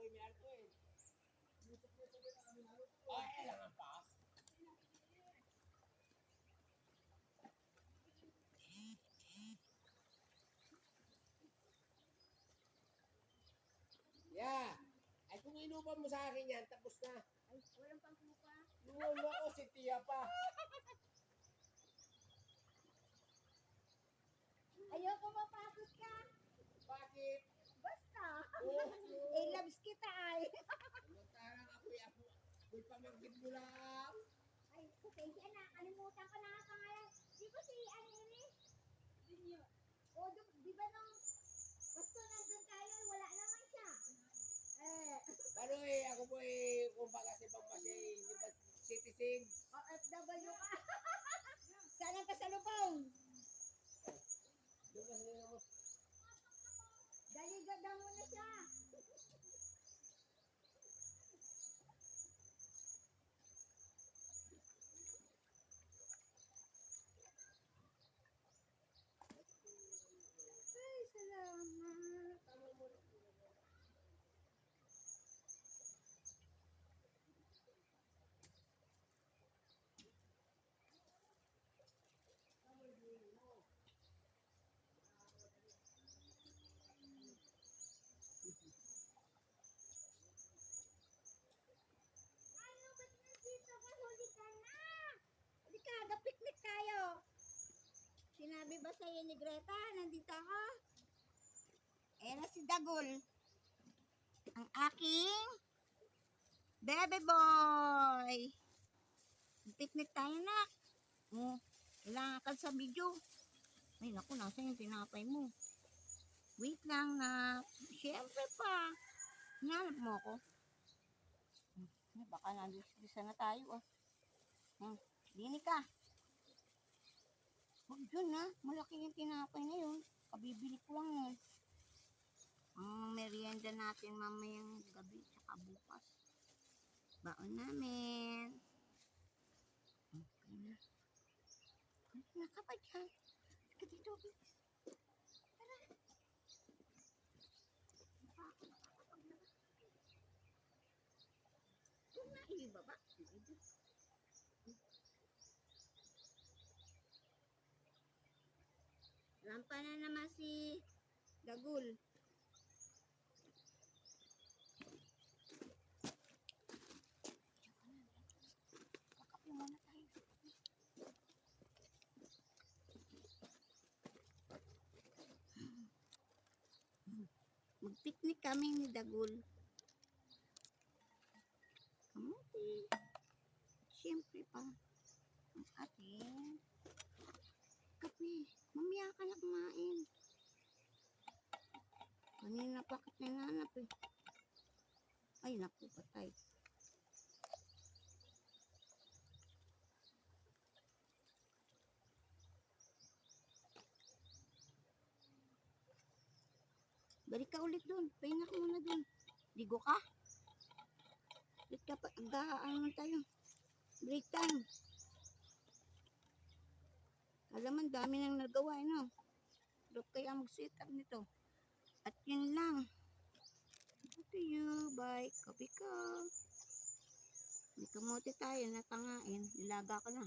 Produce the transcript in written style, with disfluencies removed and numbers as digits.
ako'y may arto eh. Ay, kailangan pa. Yeah. Ay, kung inupan mo sa akin yan, tapos na. Ay, walang pangkupa. Lulo ko si Tia pa. Ayoko mapasok ka. Bakit? Basta. Oh, Eh, loves kita ay. Samantalang ako'y pamangkin mo lang. Ay, pasensya na. Kalimutan ko na nga pangalan. Di ba si Anini? O, di ba nung gusto nandun tayo, wala naman siya. Ano ako po kumbaga si Bang Masi, hindi ba citizen? OFW ka. Saan ang pasalubong? Doon kasi naman. Daligadan mo na siya. Ay, salamat. Ano, ba't nandito ka? Huli ka na. Huli ka, picnic tayo. Sinabi ba sa'yo ni Greta, nandito ako? Ayan na si Dagul. Ang aking baby boy. Picnic tayo na. Kailangan ka sa video. Ay, naku, nasa yung tinapay mo. Wait lang na. Siyempre pa. Hinanap mo ako. Baka nandisa na tayo. Dini ka. Huwag yun ha. Malaki yung tinapay na yun. Kabibili ko lang yun. Ang merienda natin mamayang gabi tsaka bukas. Baon namin. Okay na. Nakapad yan. Ka dito. Tara. Doon na ibaba. Lampa na naman si Dagul. Kakapin muna tayo. Mag-picnic kami ni Dagul. Kamuti. Siyempre pa. Ang ating kape. Mamaya ka na kumain. Kanina pa kita nanap eh. Ay, naku, patay. Balik ka ulit dun. Pahinga ka muna dun. Ligo ka. Balik ka pa. Ano tayo. Break time. Alam mo, dami nang nagawa, no? Pero kaya mag-sit up nito. At yun lang. To you. Bye. Kape ka. May kamote tayo na tangain. Nilaga ka na.